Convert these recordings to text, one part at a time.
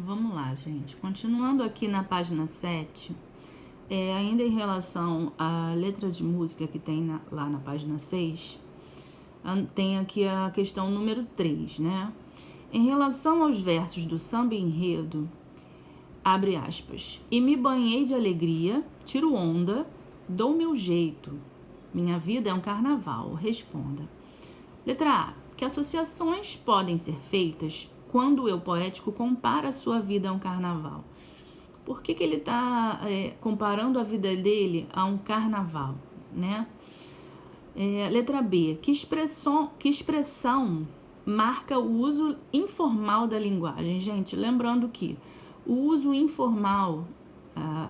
Vamos lá, gente. Continuando aqui na página 7, ainda em relação à letra de música que tem lá na página 6, tem aqui a questão número 3, né? Em relação aos versos do samba enredo, abre aspas, e me banhei de alegria, tiro onda, dou meu jeito, minha vida é um carnaval, responda. Letra A, que associações podem ser feitas quando o eu poético compara a sua vida a um carnaval? Por que ele está comparando a vida dele a um carnaval, né? Letra B, que expressão marca o uso informal da linguagem? Gente, lembrando que o uso informal,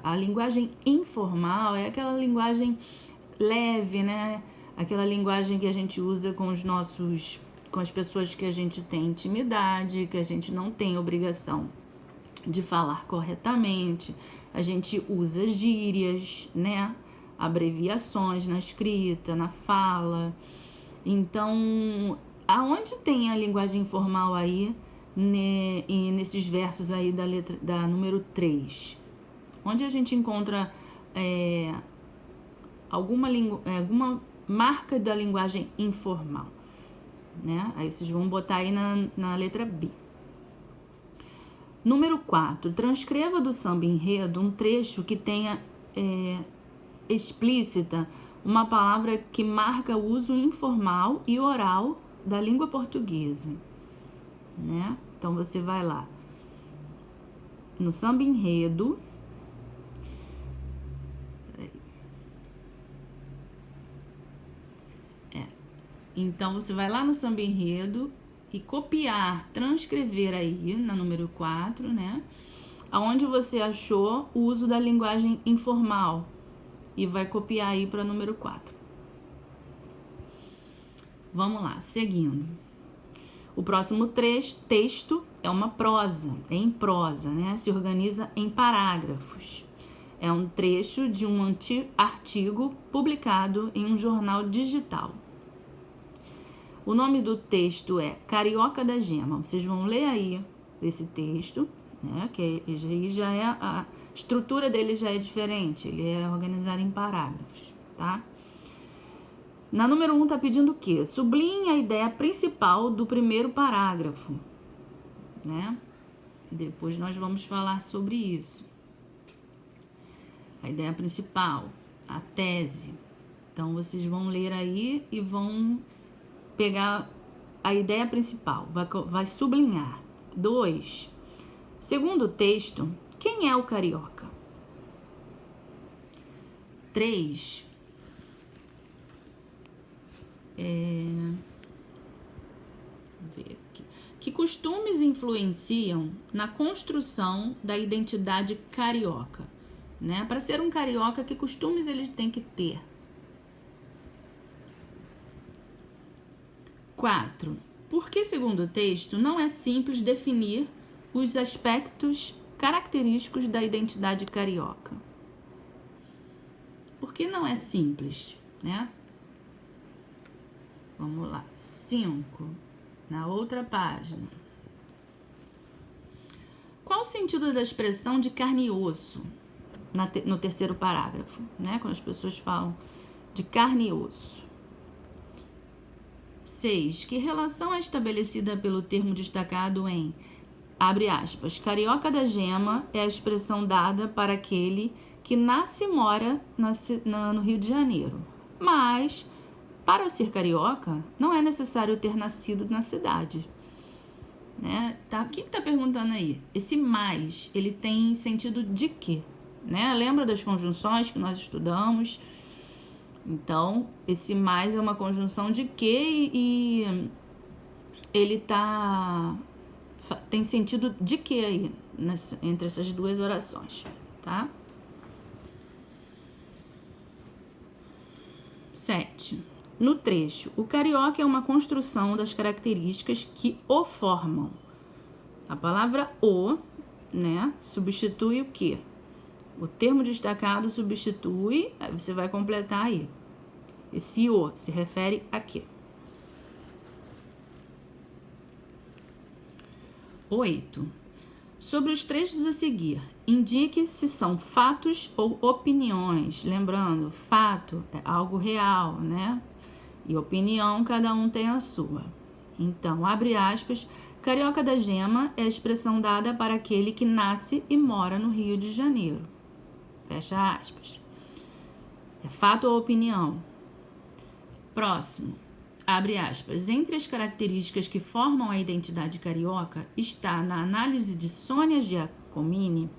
a linguagem informal é aquela linguagem leve, né? Aquela linguagem que a gente usa com as pessoas que a gente tem intimidade, que a gente não tem obrigação de falar corretamente, a gente usa gírias, né? Abreviações na escrita, na fala. Então, aonde tem a linguagem informal aí, nesses versos aí da número 3? Onde a gente encontra alguma marca da linguagem informal, né? Aí vocês vão botar aí na letra B. Número 4. Transcreva do samba enredo um trecho que tenha explícita uma palavra que marca o uso informal e oral da língua portuguesa, né? Então você vai lá no samba enredo. Então você vai lá no samba enredo e copiar, transcrever aí na número 4, né? Aonde você achou o uso da linguagem informal e vai copiar aí para número 4. Vamos lá, seguindo. O próximo texto é uma prosa, é em prosa, né? Se organiza em parágrafos. É um trecho de um artigo publicado em um jornal digital. O nome do texto é Carioca da Gema. Vocês vão ler aí esse texto, né? Que aí já é a estrutura dele já é diferente. Ele é organizado em parágrafos, tá? Na número 1 tá pedindo o quê? Sublinhe a ideia principal do primeiro parágrafo, né? E depois nós vamos falar sobre isso. A ideia principal, a tese. Então vocês vão ler aí e vão pegar a ideia principal, vai sublinhar. 2. Segundo o texto, quem é o carioca? 3. Ver aqui. Que costumes influenciam na construção da identidade carioca? Né? Para ser um carioca, que costumes ele tem que ter? 4. Por que, segundo o texto, não é simples definir os aspectos característicos da identidade carioca? Por que não é simples, né? Vamos lá. 5. Na outra página. Qual o sentido da expressão de carne e osso no terceiro parágrafo, né? Quando as pessoas falam de carne e osso. 6. Que relação é estabelecida pelo termo destacado em, abre aspas, Carioca da Gema é a expressão dada para aquele que nasce e mora no Rio de Janeiro. Mas, para ser carioca, não é necessário ter nascido na cidade. Né? Tá, o que tá perguntando aí? Esse mais, ele tem sentido de quê? Né? Lembra das conjunções que nós estudamos? Então, esse mais é uma conjunção de que e ele tem sentido de que aí, entre essas duas orações, tá? 7. No trecho, o carioca é uma construção das características que o formam. A palavra o, né, substitui o quê? O termo destacado substitui, aí você vai completar aí. Esse o se refere a quê? 8. Sobre os trechos a seguir, indique se são fatos ou opiniões. Lembrando, fato é algo real, né? E opinião, cada um tem a sua. Então, abre aspas, Carioca da Gema é a expressão dada para aquele que nasce e mora no Rio de Janeiro. Fecha aspas. É fato ou opinião? Próximo. Abre aspas, entre as características que formam a identidade carioca está, na análise de Sônia Giacomini,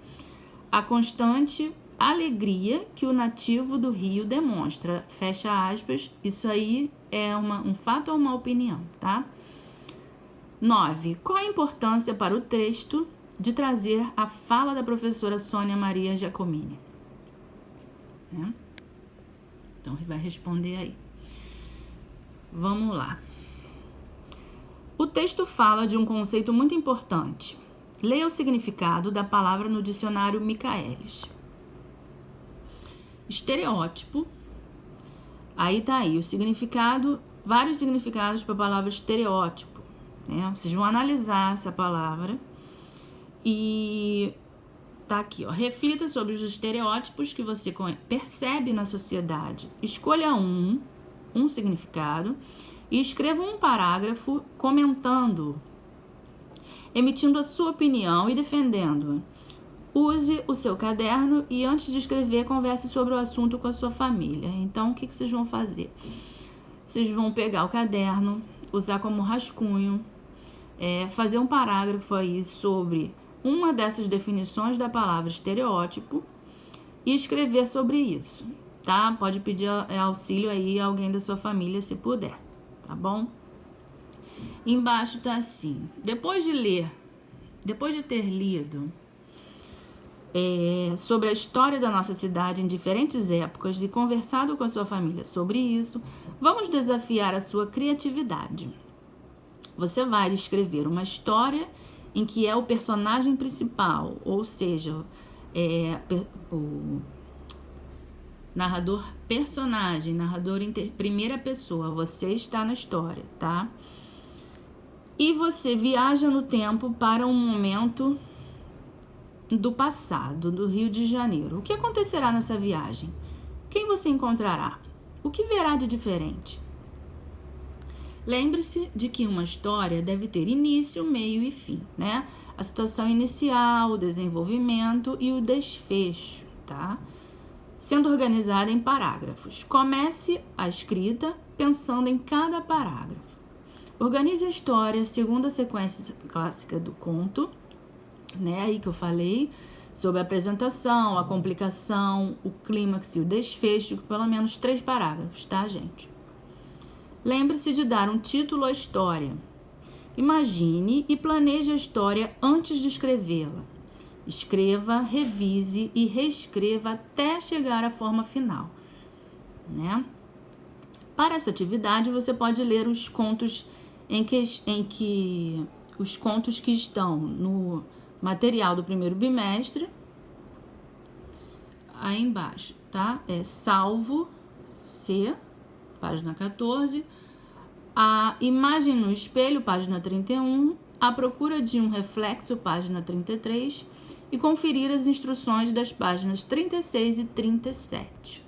a constante alegria que o nativo do Rio demonstra. Fecha aspas, isso aí é um fato ou uma opinião, tá? 9. Qual a importância para o texto de trazer a fala da professora Sônia Maria Giacomini? Então, vai responder aí. Vamos lá. O texto fala de um conceito muito importante. Leia o significado da palavra no dicionário Michaelis. Estereótipo. Aí tá aí o significado, vários significados para a palavra estereótipo, né? Vocês vão analisar essa palavra e tá aqui, ó. Reflita sobre os estereótipos que você percebe na sociedade. Escolha um significado e escreva um parágrafo comentando, emitindo a sua opinião e defendendo-a. Use o seu caderno e antes de escrever, converse sobre o assunto com a sua família. Então, o que vocês vão fazer? Vocês vão pegar o caderno, usar como rascunho, fazer um parágrafo aí sobre uma dessas definições da palavra estereótipo e escrever sobre isso. Tá? Pode pedir auxílio aí a alguém da sua família, se puder, tá bom? Embaixo tá assim, depois de ter lido sobre a história da nossa cidade em diferentes épocas e conversado com a sua família sobre isso, vamos desafiar a sua criatividade. Você vai escrever uma história em que é o personagem principal, ou seja, o narrador personagem, narrador em primeira pessoa, você está na história, tá? E você viaja no tempo para um momento do passado, do Rio de Janeiro. O que acontecerá nessa viagem? Quem você encontrará? O que verá de diferente? Lembre-se de que uma história deve ter início, meio e fim, né? A situação inicial, o desenvolvimento e o desfecho, tá? Sendo organizada em parágrafos. Comece a escrita pensando em cada parágrafo. Organize a história segundo a sequência clássica do conto, né? Aí que eu falei sobre a apresentação, a complicação, o clímax e o desfecho, pelo menos 3 parágrafos, tá, gente? Lembre-se de dar um título à história. Imagine e planeje a história antes de escrevê-la. Escreva, revise e reescreva até chegar à forma final, né? Para essa atividade, você pode ler os contos os contos que estão no material do primeiro bimestre, aí embaixo, tá? Salvo C, página 14, a imagem no espelho, página 31, a procura de um reflexo, página 33, e conferir as instruções das páginas 36 e 37.